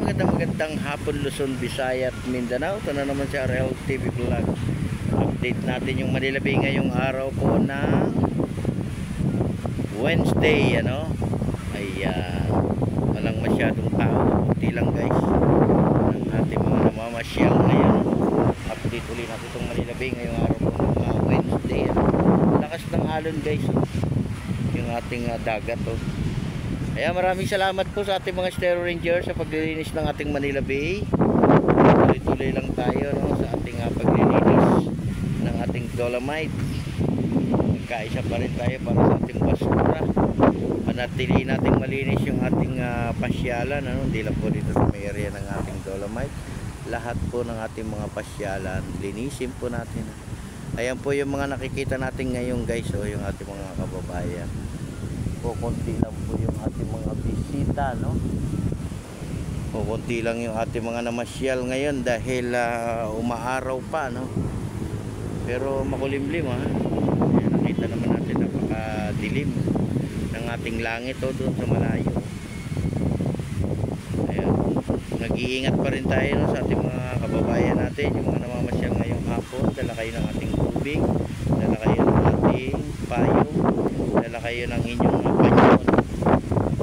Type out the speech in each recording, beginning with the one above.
magandang hapon Luzon, Visayas at Mindanao. Ito na naman si RL TV Vlog. Update natin yung Manila Bay ngayong araw po na Wednesday, ano? Ay walang masyadong tao, kunti lang guys. Ang ating mga namamasyal ngayon. Update ulit natin itong Manila Bay ngayong araw po na Wednesday, ano? Lakas ng alon guys, yung ating dagat, oh. Kaya maraming salamat po sa ating mga Stereo Rangers sa paglilinis ng ating Manila Bay. Tuloy-tuloy lang tayo, no, sa ating paglilinis ng ating Dolomite. Magkaisa pa rin tayo para sa ating basura. Panatiliin nating malinis yung ating pasyalan, ano? Hindi lang po dito sa may area ng ating Dolomite. Lahat po ng ating mga pasyalan, linisin po natin. Ayan po yung mga nakikita natin ngayon guys, o yung ating mga kababayan. Konti lang po yung ating mga bisita, no? Konti lang yung ating mga namasyal ngayon dahil umaaraw pa, no? Pero makulimlim, ha? Ayan, nakita naman natin napakadilim ng ating langit, oh, doon sa malayo. Ayan, nag-iingat pa rin tayo, no, sa ating mga kababayan natin, yung mga namamasyal ngayong hapon. Dala kayo ng ating tubig, dala kayo ng ating payo, dala kayo ng inyong panyo,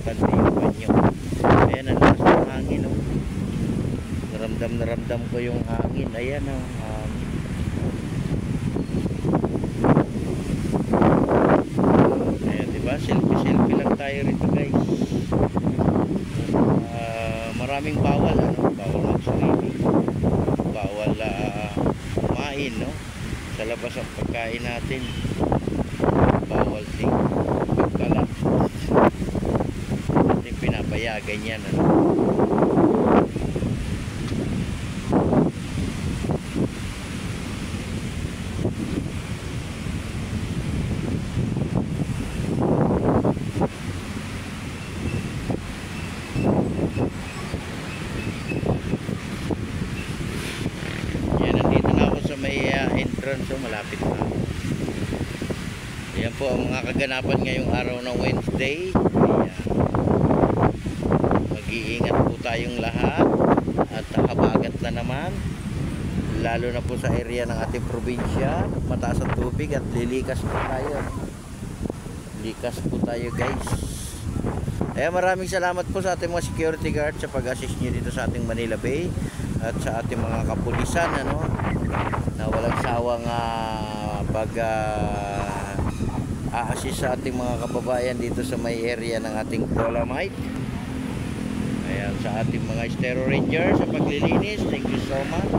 pati yung panyo. Ayan, ang lakas ng hangin, oh. Naramdam ko yung hangin. Ayan, oh, hangin. Ayan, diba? Selfie lang tayo rito guys. Maraming bawal, ano? Bawal mag-swimming, bawal kumain, no? Sa labas ang pagkain natin, bawal din pagkalat. Hindi pinapayagan yan, ano? Yan, nandito na ako sa may entrance, so malapit na. Ayan po ang mga kaganapan ngayong araw ng Wednesday. Ayan. Mag-iingat po tayong lahat at habagat na naman, lalo na po sa area ng ating probinsya. Mataas ang tubig at lilikas po tayo. Likas po tayo guys. Kaya maraming salamat po sa ating mga security guard sa pag-assist nyo dito sa ating Manila Bay at sa ating mga kapulisan, ano, na walang sawang pag-assist sa ating mga kababayan dito sa may area ng ating Dolomite. Ayan, sa ating mga Stereo Rangers sa paglilinis, thank you so much.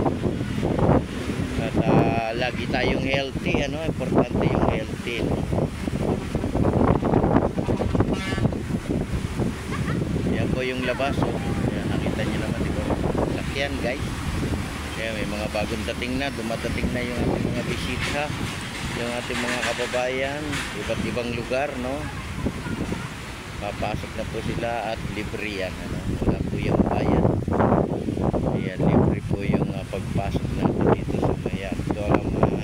At lagi tayong healthy, ano, importante yung healthy, no? Ayan po yung labas, oh. Ayan, nakita nyo naman, di ba? Sakyan guys. Ayan, may mga bagong dating na, dumadating na yung ating mga bisita, yung ating mga kababayan, iba't ibang lugar, no? Papasok na po sila at libre yan, ano? Wala po yung bayan. Ayan, libre po yung pagpasok natin dito sa Mayan Dolomite.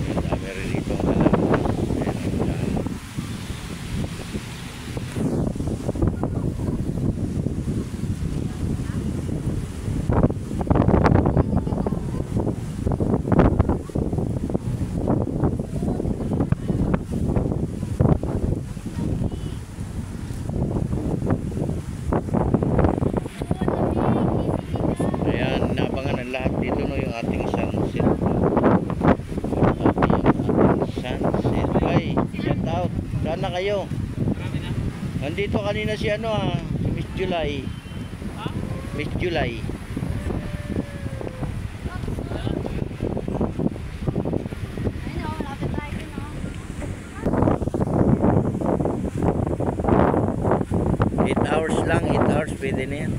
Ayan, dami rin dito ang halaman. Ayan, ang dami. Lahat dito, no, yung ating sunset. Sunset. Ay, shout out. Saan na kayo? Nandito kanina si ano, si Miss July. Miss July. Eight hours lang, 8 hours pwede na yan.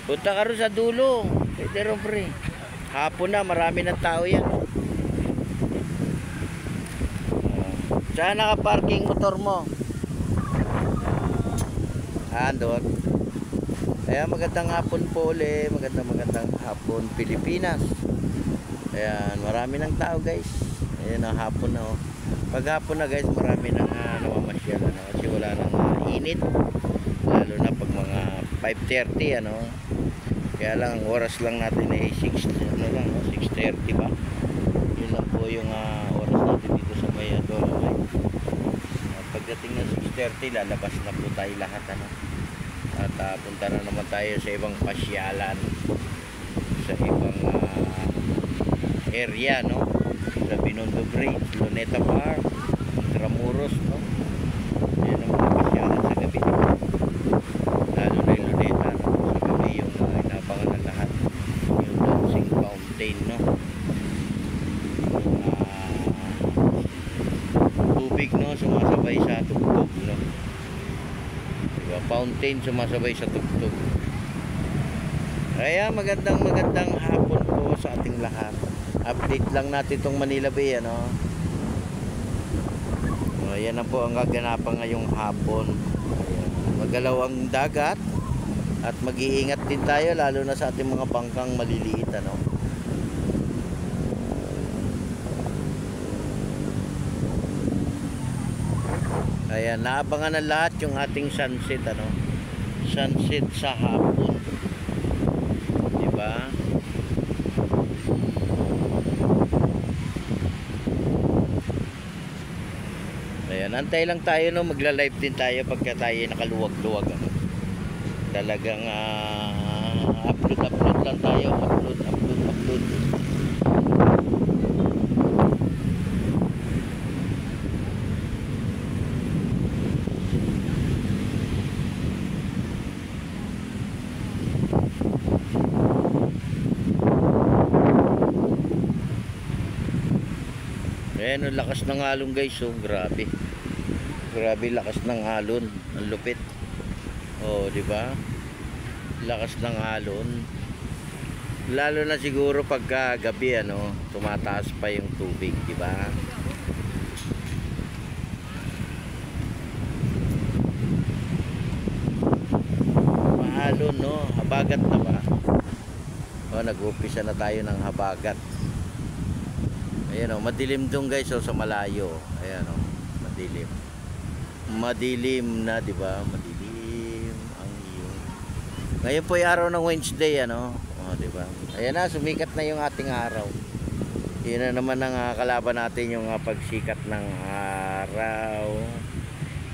Punta ka rin sa dulo. Pwede rin, pre. Hapon na, marami ng tao yan. Saan naka-parking motor mo? Andon. Kaya magandang hapon po ulit, magandang hapon Pilipinas. Ayan, marami ng tao guys. Ayan ang hapon na oh. Pag hapon na guys, marami nang namamasyal ano, kasi wala nang init. Lalo na pag mga 5:30 ano. Kaya lang ang oras lang natin ay 6:30 ba? Yun lang po yung oras natin dito sa may Dolomite. Pagdating ng 6:30, lalabas na po tayo lahat ano. At punta na naman tayo sa ibang pasyalan, sa ibang area no, sa Binondo Bridge, Luneta Park, Tramuros no. Yan ang mga pasyalan sa gabi, lalo na yung Luneta no? Sa gabi yung inabangan ng lahat, yung dancing fountain no, tubig no, sumasabay sa tugtog no, fountain sumasabay sa tugtog. Kaya magandang hapon po sa ating lahat. Update lang natin itong Manila Bay ano. Ayan na po ang kaganapan ngayong hapon. Ayan. Magalaw ang dagat at mag-iingat din tayo lalo na sa ating mga bangkang maliliit ano. Ayan, naabangan na lahat yung ating sunset ano. Sunset sa hapon. Diba? Ayan, antay lang tayo no, magla-live din tayo pagka tayo nakaluwag-luwag ano. Talagang upload lang tayo, upload. Ayan, ang lakas ng alon guys, oh, grabe. Grabe lakas ng alon, ang lupit. Oh, di ba? Lakas ng alon. Lalo na siguro pagka gabi ano, tumataas pa yung tubig, di ba? Maalon no, habagat na ba? Oh, nag-umpisa na tayo ng habagat. Ayan o, madilim dong guys o, sa malayo. Ayan o, madilim. Madilim na, di ba? Madilim ang iyong. Ngayon po ay araw ng Wednesday, ano? O, di ba? Ayan na, sumikat na yung ating araw. Yun na naman ang kalaban natin, yung pagsikat ng araw.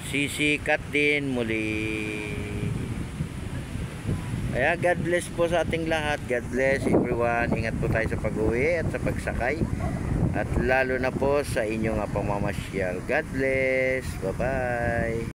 Sisikat din muli. Kaya God bless po sa ating lahat. God bless everyone. Ingat po tayo sa pag-uwi at sa pagsakay. At lalo na po sa inyong pamamasyal. God bless. Bye-bye.